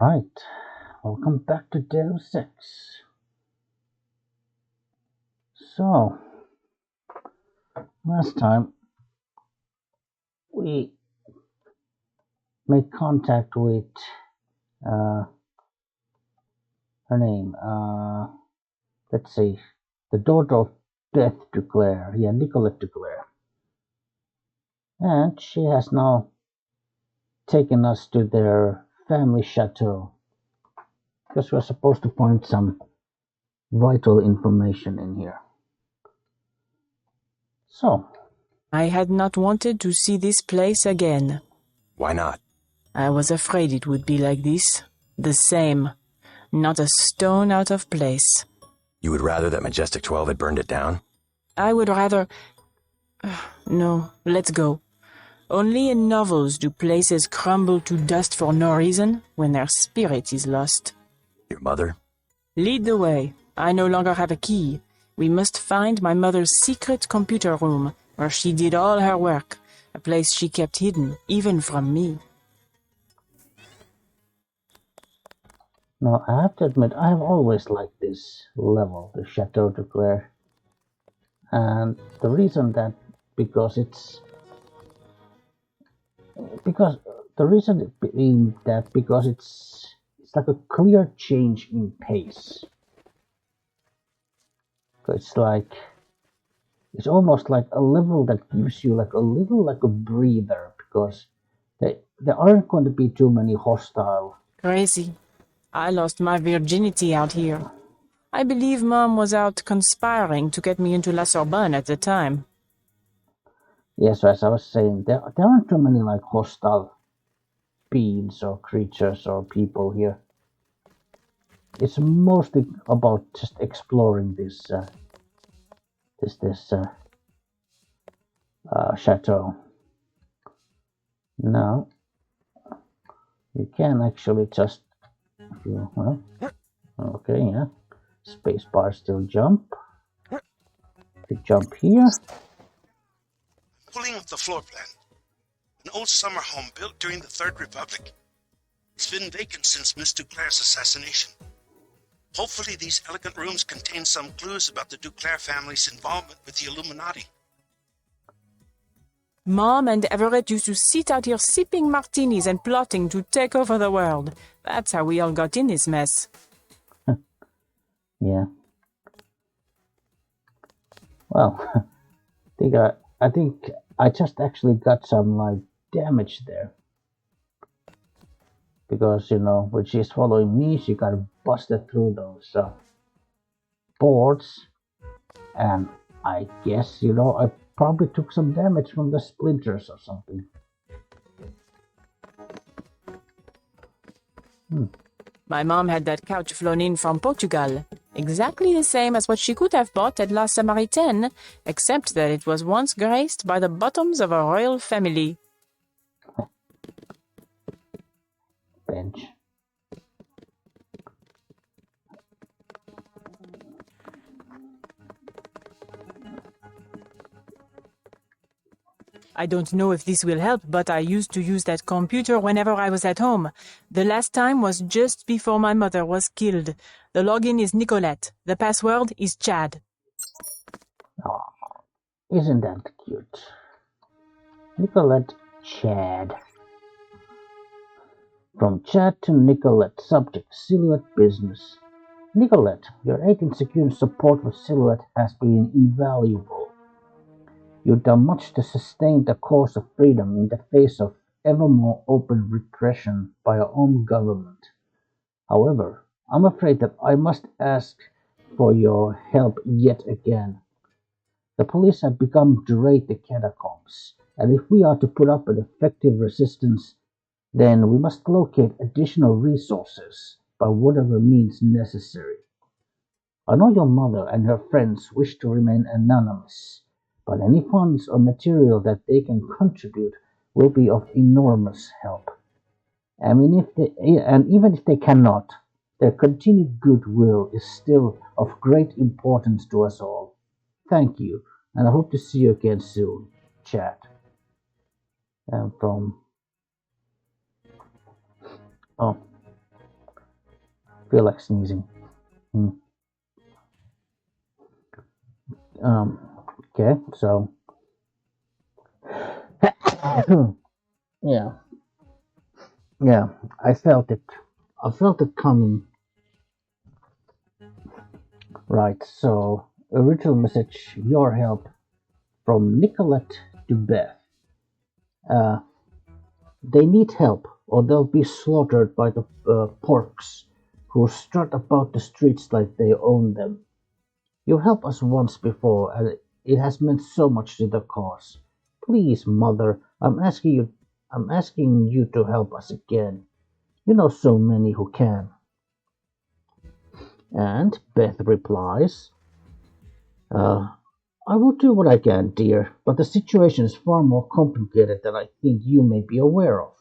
Right, welcome back to Deus Ex. So, last time we made contact with uh, her name, let's see, the daughter of Beth DuClare, Nicolette DuClare. And she has now taken us to their family chateau because we're supposed to find some vital information in here. So, I had not wanted to see this place again. Why not? I was afraid it would be like this. The same. Not a stone out of place. You would rather that Majestic 12 had burned it down? I would rather... No, let's go. Only in novels do places crumble to dust for no reason when their spirit is lost. Your mother? Lead the way. I no longer have a key. We must find my mother's secret computer room, where she did all her work, a place she kept hidden, even from me. now I have to admit, I have always liked this level, the Chateau DuClare. And the reason that because it's like a clear change in pace. So it's almost like a level that gives you like a little like a breather because there aren't going to be too many hostile. Crazy. I lost my virginity out here. I believe Mom was out conspiring to get me into La Sorbonne at the time. Yes, as I was saying, there aren't too many like hostile beings or creatures or people here. It's mostly about just exploring this chateau. Now you can actually just okay, yeah. Spacebar still jump. You jump here. Pulling up the floor plan. An old summer home built during the Third Republic. It's been vacant since Miss DuClare's assassination. Hopefully these elegant rooms contain some clues about the DuClare family's involvement with the Illuminati. Mom and Everett used to sit out here sipping martinis and plotting to take over the world. That's how we all got in this mess. Yeah. Well, I think I just actually got some like damage there. Because when she's following me, she got busted through those boards, and I guess I probably took some damage from the splinters or something. My mom had that couch flown in from Portugal, exactly the same as what she could have bought at La Samaritaine, except that it was once graced by the bottoms of a royal family. Bench. I don't know if this will help, but I used to use that computer whenever I was at home. The last time was just before my mother was killed. The login is Nicolette. The password is Chad. Oh, isn't that cute? Nicolette Chad. From Chad to Nicolette, subject Silhouette business. Nicolette, your aid in securing support for Silhouette has been invaluable. You've done much to sustain the cause of freedom in the face of ever more open repression by our own government. However, I'm afraid that I must ask for your help yet again. The police have begun to raid the catacombs, and if we are to put up an effective resistance, then we must locate additional resources by whatever means necessary. I know your mother and her friends wish to remain anonymous, but any funds or material that they can contribute will be of enormous help. And even if they cannot, their continued goodwill is still of great importance to us all. Thank you, and I hope to see you again soon. Chat. And from Feel like sneezing. Okay, so yeah, I felt it. I felt it coming. Right, so original message, your help from Nicolette to Beth. Uh, they need help, or they'll be slaughtered by the porks who strut about the streets like they own them. You helped us once before, and it has meant so much to the cause. Please, Mother, I'm asking you to help us again. You know so many who can. And Beth replies, I will do what I can, dear, but the situation is far more complicated than I think you may be aware of.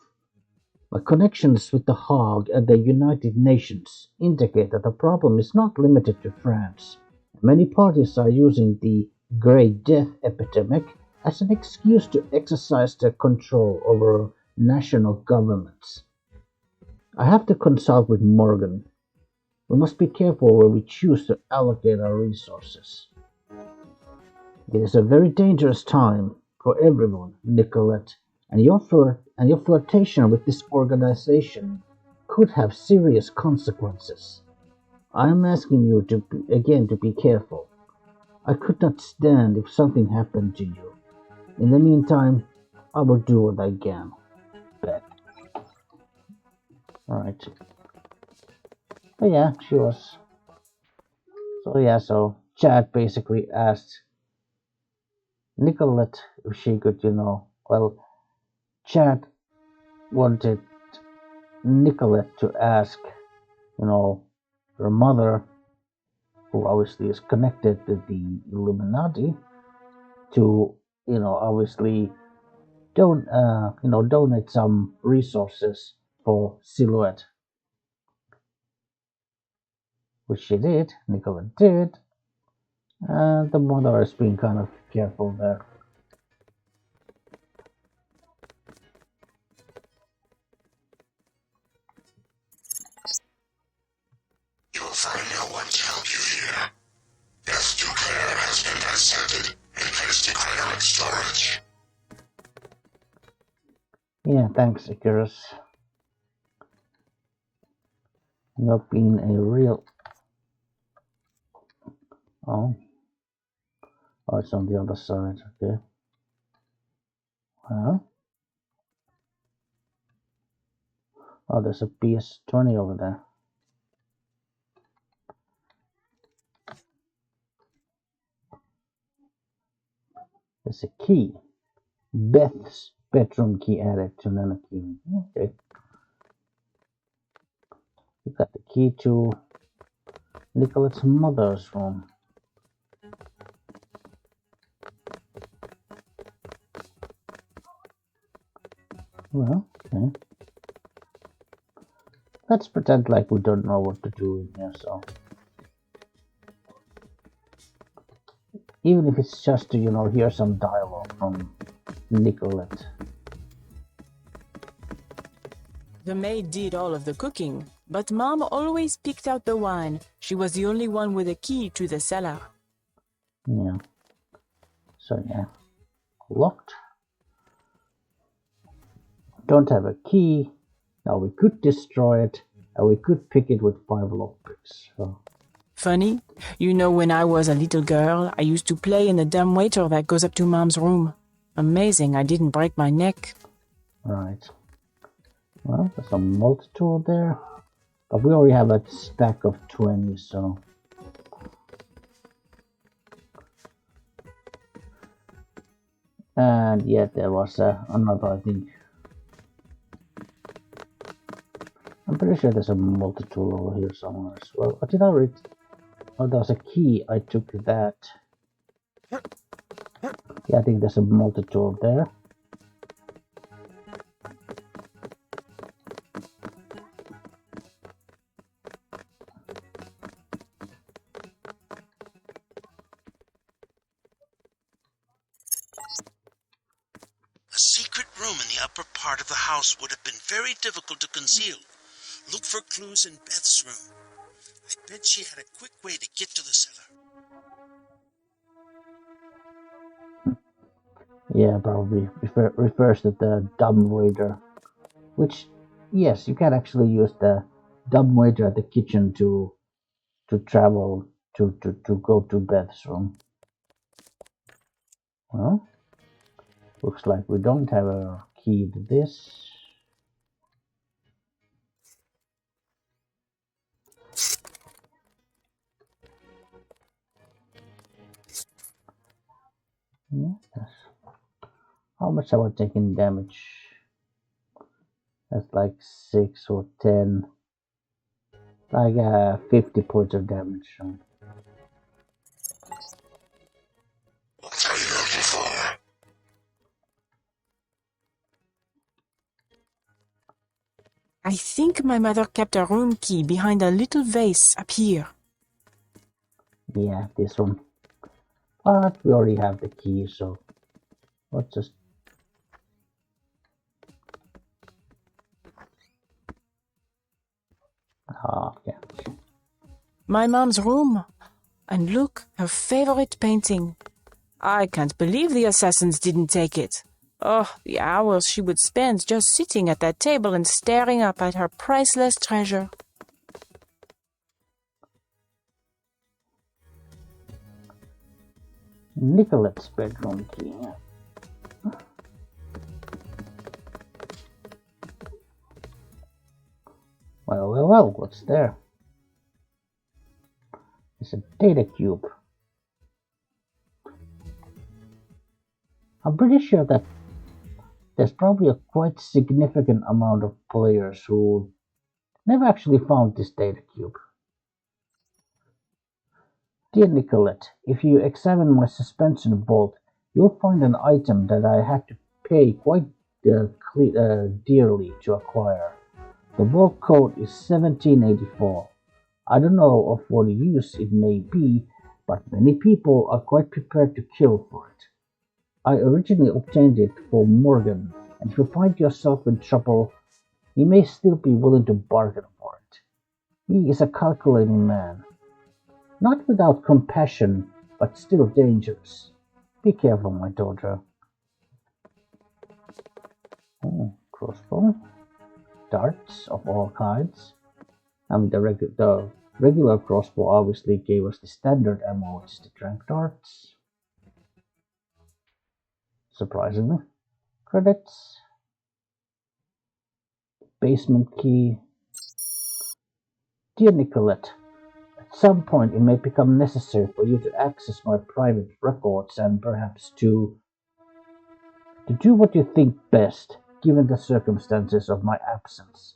My connections with the Hague and the United Nations indicate that the problem is not limited to France. Many parties are using the Great Death epidemic as an excuse to exercise their control over national governments. I have to consult with Morgan. We must be careful where we choose to allocate our resources. It is a very dangerous time for everyone, Nicolette, and your flirtation with this organization could have serious consequences. I am asking you again to be careful. I could not stand if something happened to you. In the meantime, I will do what I can. Beth. Alright. But yeah, she was. So Chad basically asked Nicolette if she could, Chad wanted Nicolette to ask, her mother, who obviously is connected to the Illuminati, to, obviously donate some resources for Silhouette. Which she did, Nicolette did, and the mother is being kind of careful there. You will find no one to help you here. Beth DuClare has been dissected and placed in cryonic storage. Yeah, thanks, Icarus. Not being a real... Oh, it's on the other side, okay. Well... Oh, there's a PS20 over there. There's a key. Beth's bedroom key added to Nana key. Okay. You got the key to Nicolette's mother's room. Well, okay. Let's pretend like we don't know what to do in here, so. Even if it's just to, hear some dialogue from Nicolette. The maid did all of the cooking, but Mom always picked out the wine. She was the only one with a key to the cellar. Yeah. So, yeah. Locked. Don't have a key. Now we could destroy it, and we could pick it with 5 lockpicks. So. Funny, when I was a little girl, I used to play in the dumbwaiter that goes up to Mom's room. Amazing, I didn't break my neck. Right. Well, there's a multi-tool there. But we already have a stack of 20, so... And yeah, there was another, I think... I'm pretty sure there's a multi-tool over here somewhere as well. What did I read? Oh, there was a key. I took that. Yeah, I think there's a multi-tool there. A secret room in the upper part of the house would have been very difficult to conceal. Look for clues in Beth's room. I bet she had a quick way to get to the cellar. Yeah, probably refers to the dumbwaiter. Which, yes, you can actually use the dumbwaiter at the kitchen to travel to go to Beth's room. Well, looks like we don't have a key to this. Yes. How much have I taken damage? That's like 6 or 10. Like 50 points of damage. What are you looking for? I think my mother kept a room key behind a little vase up here. Yeah, this one. But we already have the key, so let's just... okay. My mom's room. And look, her favorite painting. I can't believe the assassins didn't take it. Oh, the hours she would spend just sitting at that table and staring up at her priceless treasure. Nicolette's bedroom key. Well, what's there? It's a data cube. I'm pretty sure that there's probably a quite significant amount of players who never actually found this data cube. Dear Nicolette, if you examine my suspension vault, you'll find an item that I had to pay quite dearly to acquire. The vault code is 1784. I don't know of what use it may be, but many people are quite prepared to kill for it. I originally obtained it for Morgan, and if you find yourself in trouble, he may still be willing to bargain for it. He is a calculating man. Not without compassion, but still dangerous. Be careful, my daughter. Oh, crossbow. Darts of all kinds. The regular crossbow obviously gave us the standard ammo, which is the trank darts. Surprisingly. Credits. Basement key. Dear Nicolette, at some point it may become necessary for you to access my private records and perhaps to do what you think best, given the circumstances of my absence.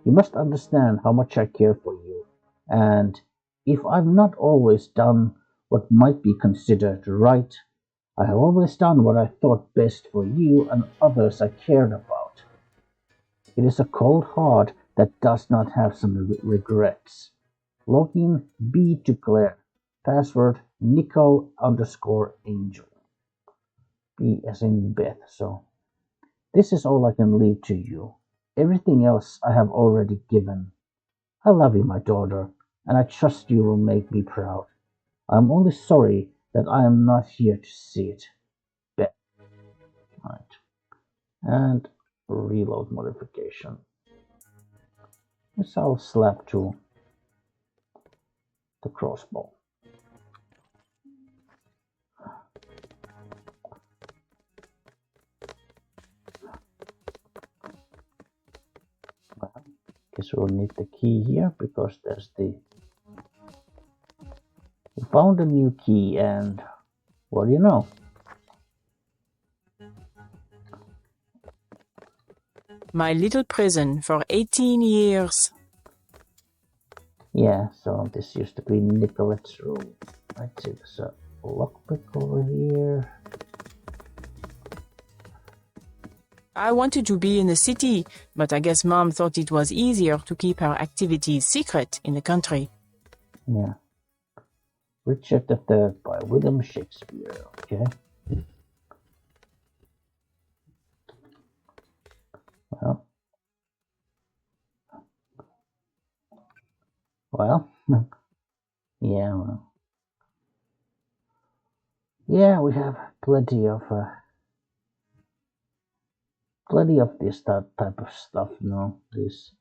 You must understand how much I care for you, and if I've not always done what might be considered right, I have always done what I thought best for you and others I cared about. It is a cold heart that does not have some regrets. Login B DuClare. Password Nico_Angel. B as in Beth. So this is all I can leave to you. Everything else I have already given. I love you, my daughter, and I trust you will make me proud. I am only sorry that I am not here to see it. Beth. Right. And reload modification. This I'll slap to the crossbow. Well, guess we'll need the key here because there's the... We found a new key and what do you know? My little prison for 18 years. Yeah, so this used to be Nicolette's room. Let's see, there's a lockpick over here. I wanted to be in the city, but I guess Mom thought it was easier to keep her activities secret in the country. Yeah. Richard III by William Shakespeare, okay. Well. Yeah, well. Yeah, we have plenty of this type of stuff, these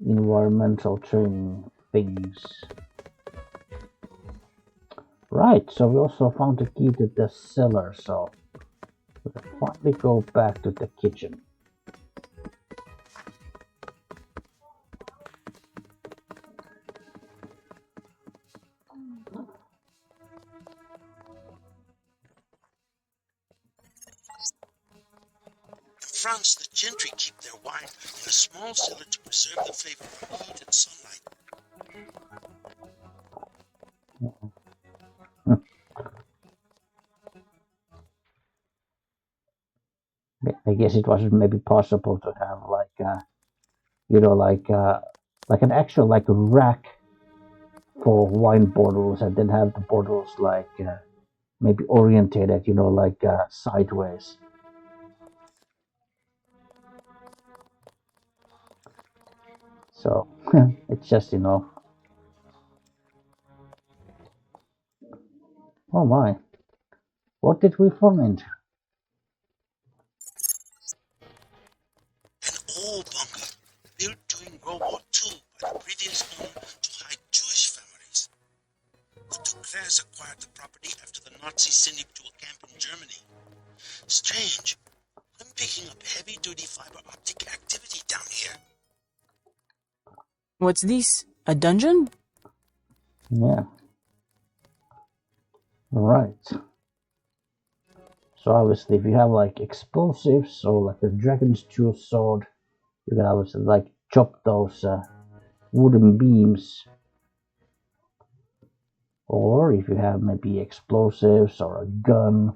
environmental training things. Right, so we also found the key to the cellar, so we can finally go back to the kitchen. In France, the gentry keep their wine in a small cellar to preserve the flavor from heat and sunlight. I guess it was maybe possible to have like an actual like rack for wine bottles, and then have the bottles maybe orientated, sideways. So it's just oh my, what did we find? An old bunker built during World War II by the previous owner to hide Jewish families. The DuClares acquired the property after the Nazis sent him to a camp in Germany. Strange. I'm picking up heavy-duty fiber optic activity down here. What's this? A dungeon? Yeah. Right. So obviously, if you have like explosives or like a dragon's tooth sword, you can obviously like chop those wooden beams. Or if you have maybe explosives or a gun,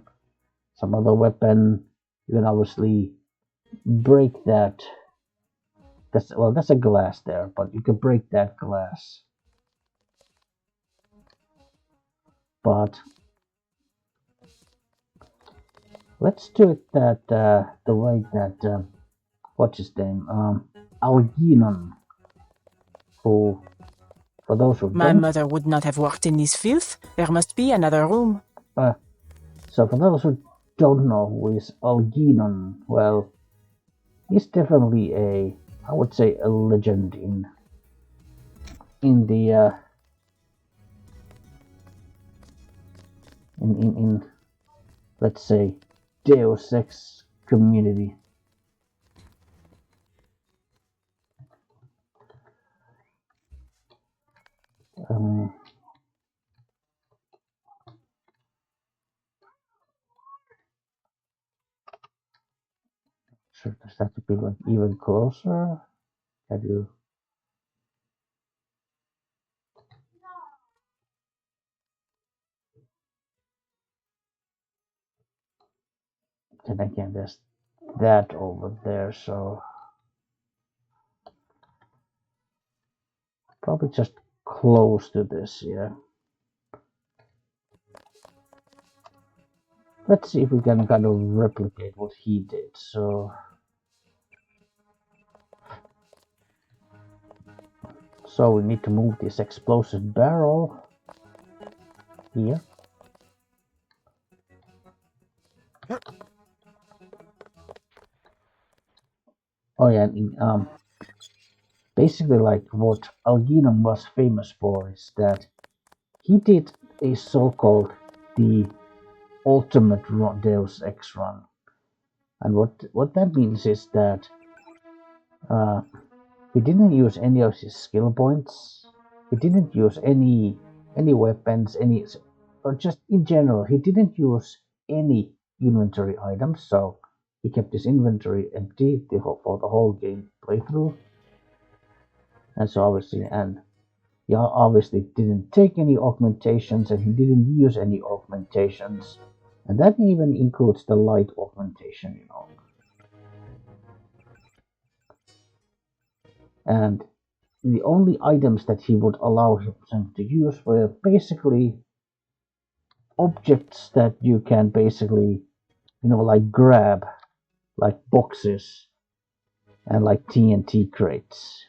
some other weapon, you can obviously break that. That's a glass there, but you can break that glass. But let's do it the way that what's his name, Algernon, who, for those who My don't, mother would not have worked in this filth. There must be another room. so for those who don't know who is Algernon, well, he's definitely I would say a legend in the in let's say Deus Ex community. So does that have to be like even closer? Can you? Then again, there's that over there, so probably just close to this, yeah. Let's see if we can kind of replicate what he did. So we need to move this explosive barrel here. Oh yeah, and basically like what Algernon was famous for is that he did a so-called the ultimate Deus Ex run, and what that means is that he didn't use any of his skill points. He didn't use any weapons, or just in general, he didn't use any inventory items. So he kept his inventory empty for the whole game playthrough. And so he obviously didn't take any augmentations, and he didn't use any augmentations, and that even includes the light augmentation, And the only items that he would allow him to use were basically objects that you can basically, like grab, like boxes and like TNT crates.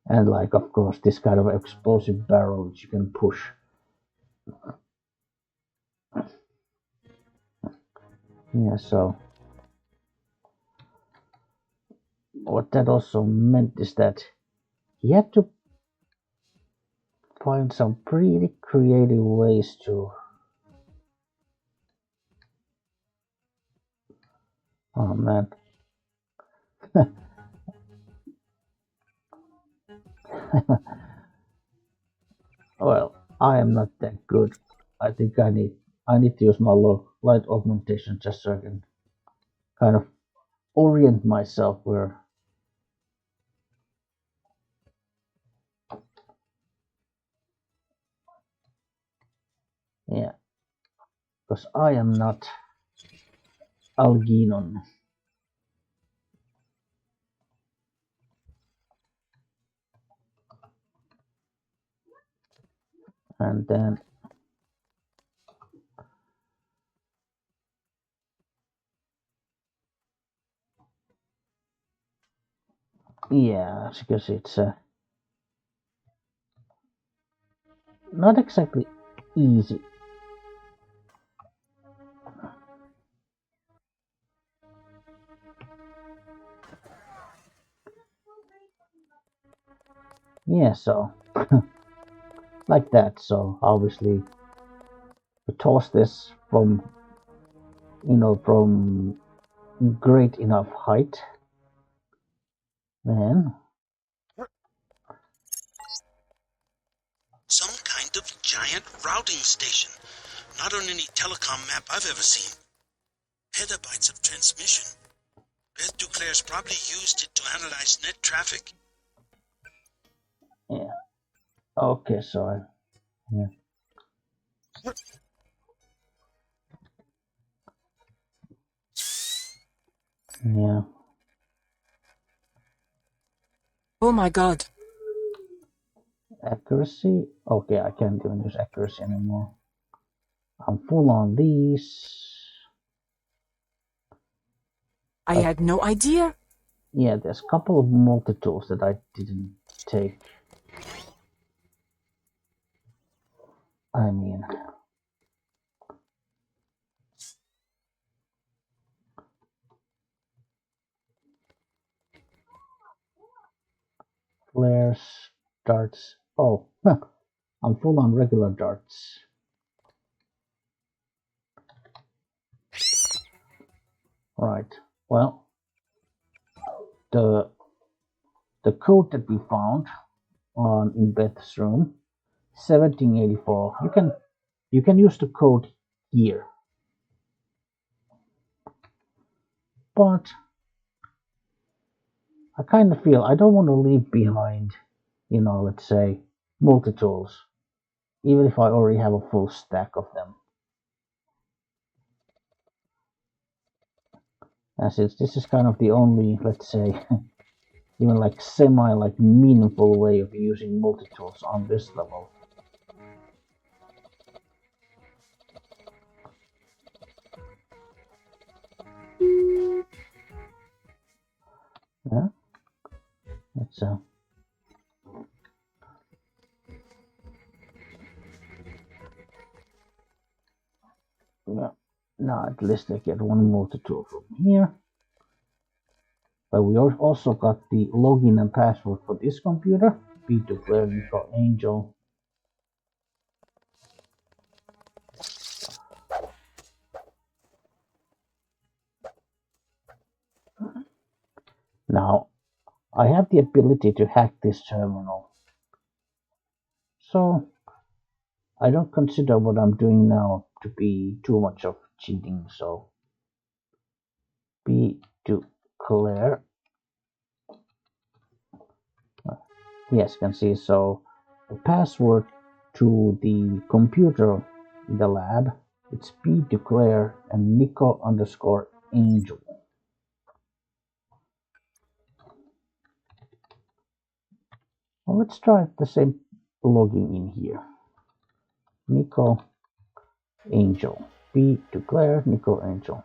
And like, of course, this kind of explosive barrel which you can push. Yeah, so what that also meant is that he had to find some pretty creative ways to... Oh man. Well, I am not that good. I think I need to use my light augmentation just so I can kind of orient myself where... Yeah, because I am not Alginon. And then yeah, because it's not exactly easy. Yeah, so like that. So obviously we toss this from, you know, from great enough height. Then Some kind of giant routing station. Not on any telecom map I've ever seen. Petabytes of transmission. Beth DuClare's probably used it to analyze net traffic. yeah, okay, so yeah. Yeah. Oh my god. Accuracy. Okay, I can't even use accuracy anymore. I'm full on these. I had no idea. Yeah, there's a couple of multi-tools that I didn't take. I mean, flares, darts. Oh, I'm full on regular darts. Right. Well, the code that we found in Beth's room, 1784. You can use the code here, but I kind of feel I don't want to leave behind, you know, let's say multi-tools, even if I already have a full stack of them. And since this is kind of the only, let's say, even like semi like meaningful way of using multi-tools on this level. Yeah, that's yeah. Now at least I get one multi-tool from here. But we also got the login and password for this computer. Be DuClare Nico Angel. Now I have the ability to hack this terminal, so I don't consider what I'm doing now to be too much of cheating. So be DuClare. Yes, you can see. So the password to the computer in the lab, it's be DuClare and Nico _ Angel. Well, let's try the same login in here. Nico Angel. Be DuClare Nico Angel.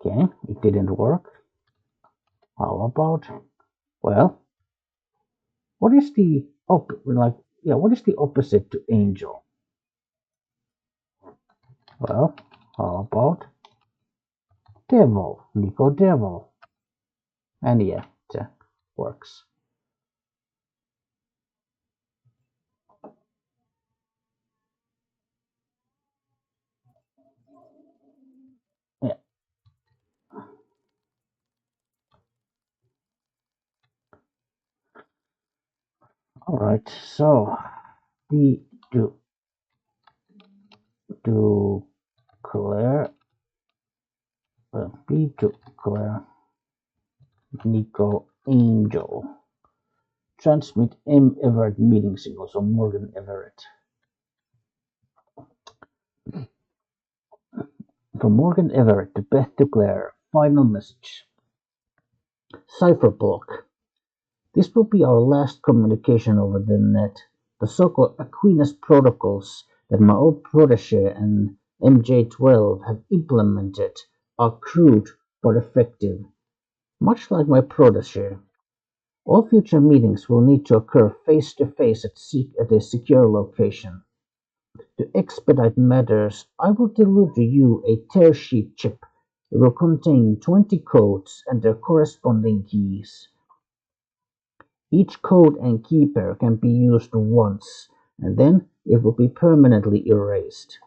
Okay, it didn't work. How about, well, what is the what is the opposite to angel? Well, how about devil, Nico Devil? And yeah, that works. Yeah. All right. So the DuClare, B DuClare, Nico Angel. Transmit M. Everett meeting signals on Morgan Everett. From Morgan Everett to Beth DuClare, final message. Cypherblock. This will be our last communication over the net. The so-called Aquinas protocols that my old protege and MJ-12 have implemented are crude but effective. Much like my protege, all future meetings will need to occur face-to-face at a secure location. To expedite matters, I will deliver you a tear sheet chip. It will contain 20 codes and their corresponding keys. Each code and key pair can be used once, and then it will be permanently erased.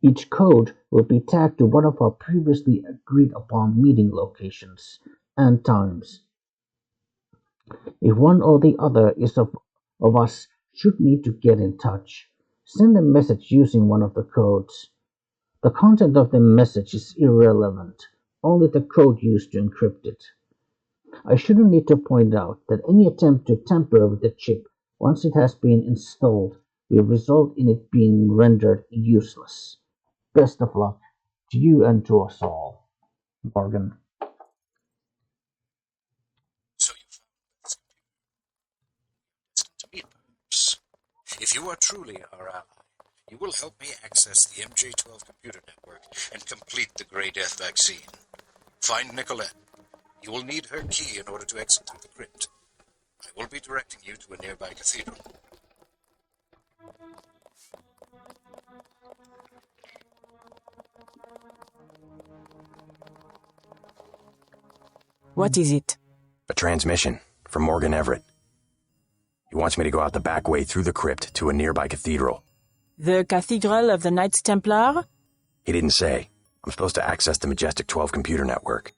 Each code will be tagged to one of our previously agreed upon meeting locations and times. If one or the other of us should need to get in touch, send a message using one of the codes. The content of the message is irrelevant, only the code used to encrypt it. I shouldn't need to point out that any attempt to tamper with the chip once it has been installed will result in it being rendered useless. Best of luck to you and to us all. Morgan. So you found Beth's computer. Destined to meet, perhaps. If you are truly our ally, you will help me access the MJ-12 computer network and complete the Grey Death vaccine. Find Nicolette. You will need her key in order to exit through the crypt. I will be directing you to a nearby cathedral. What is it? A transmission from Morgan Everett. He wants me to go out the back way through the crypt to a nearby cathedral. The Cathedral of the Knights Templar? He didn't say. I'm supposed to access the Majestic 12 computer network.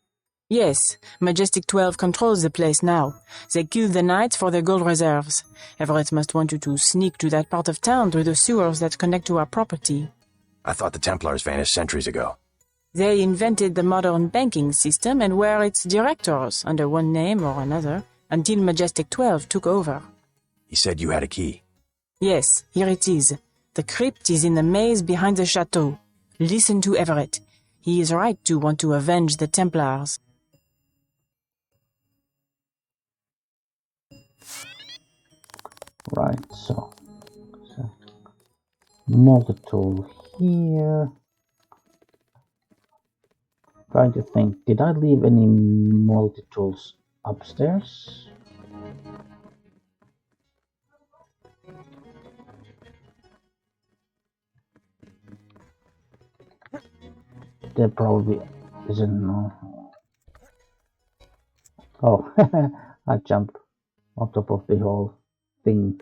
Yes, Majestic 12 controls the place now. They killed the Knights for their gold reserves. Everett must want you to sneak to that part of town through the sewers that connect to our property. I thought the Templars vanished centuries ago. They invented the modern banking system and were its directors, under one name or another, until Majestic 12 took over. He said you had a key. Yes, here it is. The crypt is in the maze behind the chateau. Listen to Everett. He is right to want to avenge the Templars. Right, so multi-tool here. Trying to think, did I leave any multi-tools upstairs? There probably isn't. No. Oh, I jumped on top of the whole thing.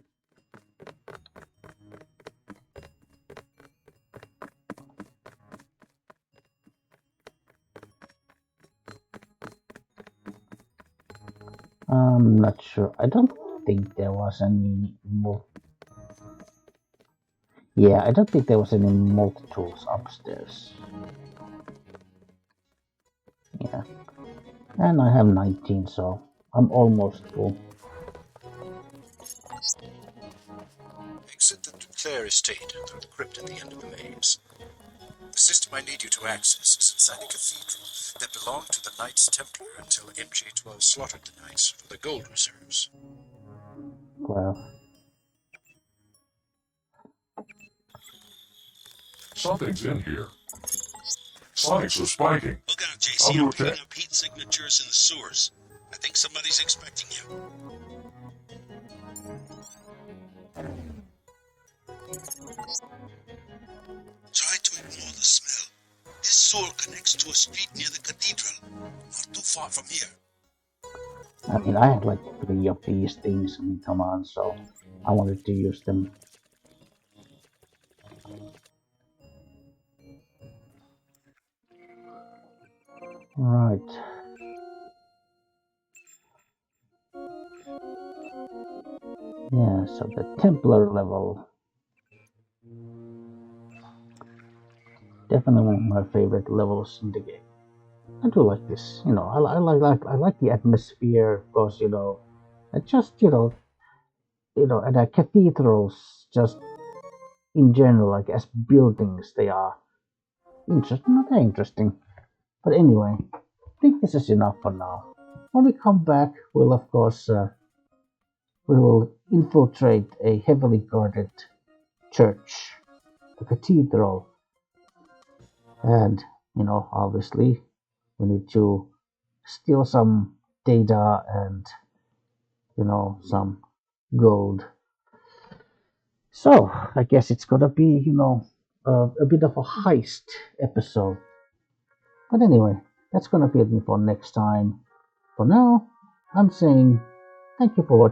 I'm not sure. I don't think there was any more. Yeah, I don't think there was any multi-tools upstairs. Yeah. And I have 19, so I'm almost full. Exit the DuClare estate through the crypt at the end of the maze. The system I need you to access is inside a cathedral that belonged to the Knights Templar until MJ-12 slaughtered the Knights for their gold reserves. Well, Something's in here. Sonics are spiking. Look out, JC, I'm picking up heat signatures in the sewers. I think somebody's expecting you. Try to ignore the smell. This sewer connects to a street near the Cathedral, not too far from here. I mean, I had like 3 of these things. I mean, come on, so I wanted to use them. Right. Yeah, so the Templar level. Definitely one of my favorite levels in the game. I do like this, you know. I like the atmosphere, because and just and the cathedrals, just in general, like as buildings, they are interesting. Not that interesting, but anyway, I think this is enough for now. When we come back, we'll of course we will infiltrate a heavily guarded church, the Cathedral, and obviously we need to steal some data and some gold. So I guess it's gonna be a bit of a heist episode. But anyway, that's gonna be it for next time. For now, I'm saying thank you for watching.